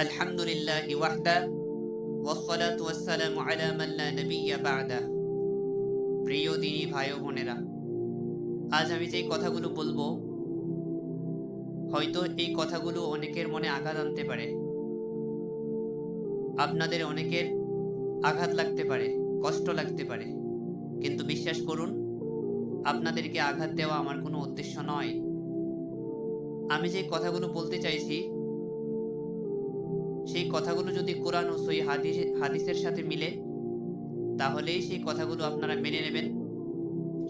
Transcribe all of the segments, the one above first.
আলহামদুলিল্লাহি ওয়াহদা ওয়াসসালাতু ওয়াসসালামু আলা মান লা নাবিয়্যা বা'দা। প্রিয় দিনী ভাই ও বোনেরা, আজ আমি যেই কথাগুলো বলবো, হয়তো এই কথাগুলো অনেকের মনে আঘাত আনতে পারে। আপনাদের অনেকের আঘাত লাগতে পারে, কষ্ট লাগতে পারে, কিন্তু বিশ্বাস করুন, আপনাদেরকে আঘাত দেওয়া আমার কোনো উদ্দেশ্য নয়। আমি যে কথাগুলো বলতে চাইছি, সেই কথাগুলো যদি কোরআন ও সহিহ হাদিসের সাথে মিলে, তাহলেই সেই কথাগুলো আপনারা মেনে নেবেন,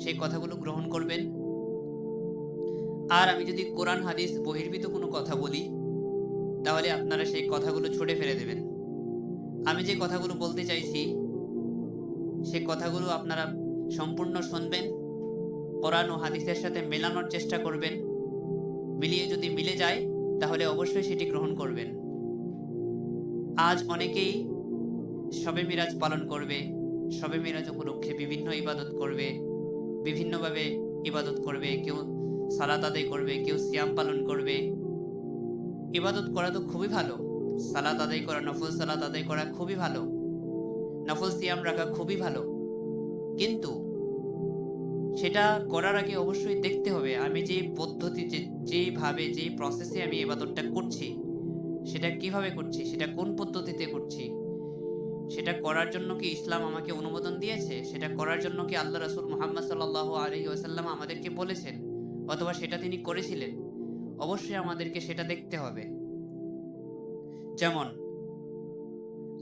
সেই কথাগুলো গ্রহণ করবেন। আর আমি যদি কোরআন হাদিস বহির্ভূত কোনো কথা বলি, তাহলে আপনারা সেই কথাগুলো ছুঁড়ে ফেলে দেবেন। আমি যে কথাগুলো বলতে চাইছি, সে কথাগুলো আপনারা সম্পূর্ণ শুনবেন, কোরআন ও হাদিসের সাথে মেলানোর চেষ্টা করবেন। মিলিয়ে যদি মিলে যায়, তাহলে অবশ্যই সেটি গ্রহণ করবেন। আজ অনেকেই শবে মিরাজ পালন করবে, শবে মিরাজ উপলক্ষে বিভিন্ন ইবাদত করবে, বিভিন্নভাবে ইবাদত করবে। কেউ সালাত আদায় করবে, কেউ সিয়াম পালন করবে। ইবাদত করা তো খুবই ভালো, সালাত আদায় করা, নফল সালাত আদায় করা খুবই ভালো, নফল সিয়াম রাখা খুবই ভালো। কিন্তু সেটা করার আগে অবশ্যই দেখতে হবে আমি যে পদ্ধতি, যেভাবে, যে প্রসেসে আমি ইবাদতটা করছি, সেটা কিভাবে করছি, সেটা কোন পদ্ধতিতে করছি, সেটা করার জন্য কি ইসলাম আমাকে অনুমোদন দিয়েছে, সেটা করার জন্য কি আল্লাহ রাসূল মুহাম্মদ সাল্লাল্লাহু আলাইহি ওয়াসাল্লাম আমাদেরকে বলেছেন, অথবা সেটা তিনি করেছিলেন। অবশ্যই আমাদেরকে সেটা দেখতে হবে। যেমন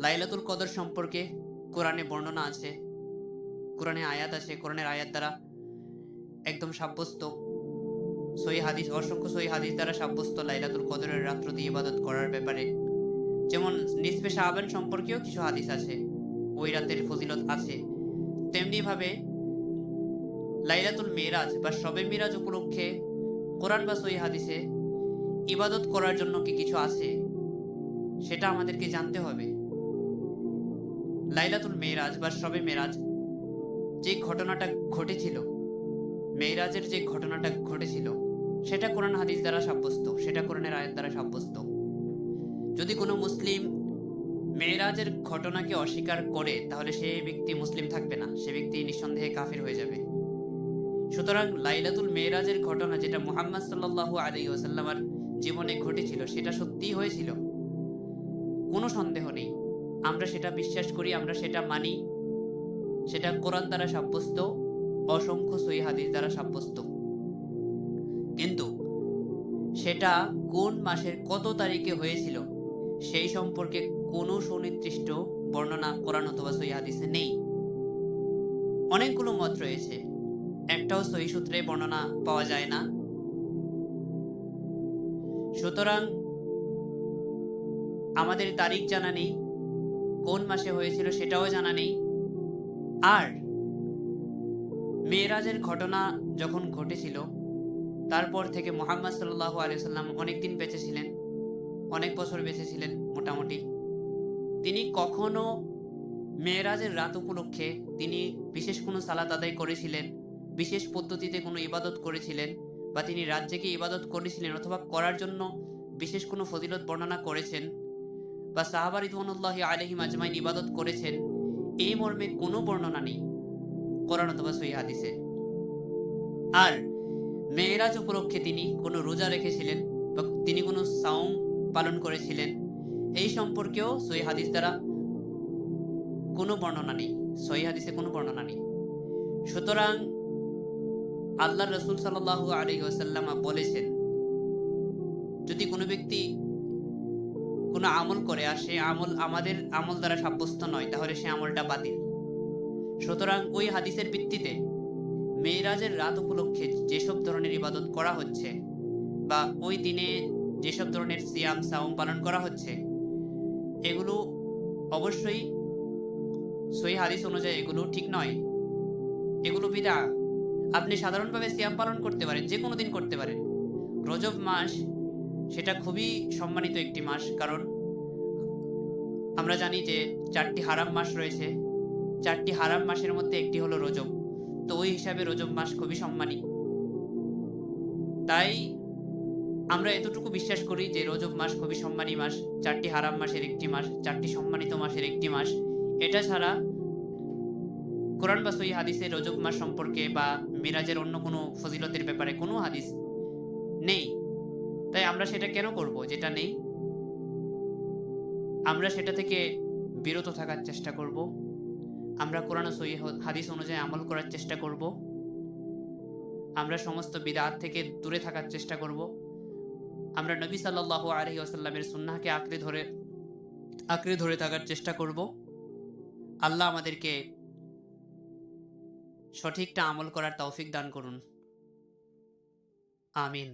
লাইলাতুল কদর সম্পর্কে কোরআনে বর্ণনা আছে, কোরআনে আয়াত আছে, কোরআনের আয়াত দ্বারা একদম সাব্যস্ত, সহিহ হাদিস, অসংখ্য সহিহ হাদিস দ্বারা সাব্যস্ত লাইলাতুল কদরের রাত্র দিয়ে ইবাদত করার ব্যাপারে। যেমন নিসফে শাবান সম্পর্কেও কিছু হাদিস আছে, ওই রাতের ফজিলত আছে। তেমনিভাবে লাইলাতুল মিরাজ বা শবে মিরাজ উপলক্ষে কোরআন বা সহিহ হাদিসে ইবাদত করার জন্য কি কিছু আছে, সেটা আমাদেরকে জানতে হবে। লাইলাতুল মিরাজ বা শবে মিরাজ, যে ঘটনাটা ঘটেছিল, মেরাজের যে ঘটনাটা ঘটেছিল, সেটা কোরআন হাদিস দ্বারা সাব্যস্ত, সেটা কোরআনের আয়াত দ্বারা সাব্যস্ত। যদি কোনো মুসলিম মেরাজের ঘটনাকে অস্বীকার করে, তাহলে সে ব্যক্তি মুসলিম থাকবে না, সে ব্যক্তি নিঃসন্দেহে কাফির হয়ে যাবে। সুতরাং লাইলাতুল মেরাজের ঘটনা, যেটা মুহাম্মদ সাল্লাল্লাহু আলাইহি ওয়াসাল্লামের জীবনে ঘটেছিল, সেটা সত্যিই হয়েছিল, কোনো সন্দেহ নেই। আমরা সেটা বিশ্বাস করি, আমরা সেটা মানি, সেটা কোরআন দ্বারা সাব্যস্ত, অসংখ্য সহিহ হাদিস দ্বারা সাব্যস্ত। কিন্তু সেটা কোন মাসের কত তারিখে হয়েছিল, সেই সম্পর্কে কোনো সুনির্দিষ্ট বর্ণনা কোরআন অথবা সহিহ হাদিসে নেই। অনেকগুলো মত রয়েছে, একটাও সহিহ সূত্রে বর্ণনা পাওয়া যায় না। সুতরাং আমাদের তারিখ জানা নেই, কোন মাসে হয়েছিল সেটাও জানা নেই। আর মেরাজের ঘটনা যখন ঘটেছিল, তারপর থেকে মুহাম্মদ সাল্লাল্লাহু আলাইহি ওয়াসাল্লাম অনেক দিন বেঁচে ছিলেন, অনেক বছর বেঁচে ছিলেন মোটামুটি। তিনি কখনো মেরাজের রাত উপলক্ষে তিনি বিশেষ কোনো সালাত আদায় করেছিলেন, বিশেষ পদ্ধতিতে কোনো ইবাদত করেছিলেন, বা তিনি রাত জেগে ইবাদত করেছিলেন, অথবা করার জন্য বিশেষ কোনো ফজিলত বর্ণনা করেছেন, বা সাহাবা রিদওয়ানুল্লাহি আলাইহিম আজমাইন ইবাদত করেছেন, এই মর্মে কোনো বর্ণনা নেই কোরআন অথবা সহিহ হাদিসে। আর মেরাজ উপলক্ষে তিনি কোনো রোজা রেখেছিলেন, বা তিনি কোনো সাওম পালন করেছিলেন, এই সম্পর্কেও সহিহ হাদিস দ্বারা কোনো বর্ণনা নেই, সহিহ হাদিসে কোনো বর্ণনা নেই। সুতরাং আল্লাহ রাসূল সাল্লাল্লাহু আলাইহি ওয়াসাল্লাম বলেছেন, যদি কোনো ব্যক্তি কোনো আমল করে আর সে আমল আমাদের আমল দ্বারা সাব্যস্ত নয়, তাহলে সে আমলটা বাতিল। সুতরাং ওই হাদিসের ভিত্তিতে মেরাজের রাত উপলক্ষে যেসব ধরনের ইবাদত করা হচ্ছে, বা ওই দিনে যেসব ধরনের সিয়াম সাওম পালন করা হচ্ছে, এগুলো অবশ্যই সহিহ হাদিস অনুযায়ী এগুলো ঠিক নয়, এগুলো বিদআ। আপনি সাধারণভাবে সিয়াম পালন করতে পারেন, যে কোনো দিন করতে পারেন। রজব মাস সেটা খুবই সম্মানিত একটি মাস, কারণ আমরা জানি যে 4টি হারাম মাস রয়েছে, 4টি হারাম মাসের মধ্যে একটি হলো রজব। তো ওই হিসাবে রজব মাস খুবই সম্মানী। তাই আমরা এতটুকু বিশ্বাস করি যে রজব মাস খুবই সম্মানী মাস, 4টি হারাম মাসের একটি মাস, 4টি সম্মানিত মাসের একটি মাস। এটা ছাড়া কোরআন বা সহিহ হাদিসে রজব মাস সম্পর্কে বা মিরাজের অন্য কোনো ফজিলতের ব্যাপারে কোনো হাদিস নেই। তাই আমরা সেটা কেন করব যেটা নেই? আমরা সেটা থেকে বিরত থাকার চেষ্টা করব। আমরা কোরআন ও সহিহ হাদিস অনুযায়ী আমল করার চেষ্টা করব। আমরা সমস্ত বিদআত থেকে দূরে থাকার চেষ্টা করব। আমরা নবী সাল্লাল্লাহু আলাইহি ওয়াসাল্লামের সুন্নাহকে আঁকড়ে ধরে থাকার চেষ্টা করব। আল্লাহ আমাদেরকে সঠিকটা আমল করার তৌফিক দান করুন। আমিন।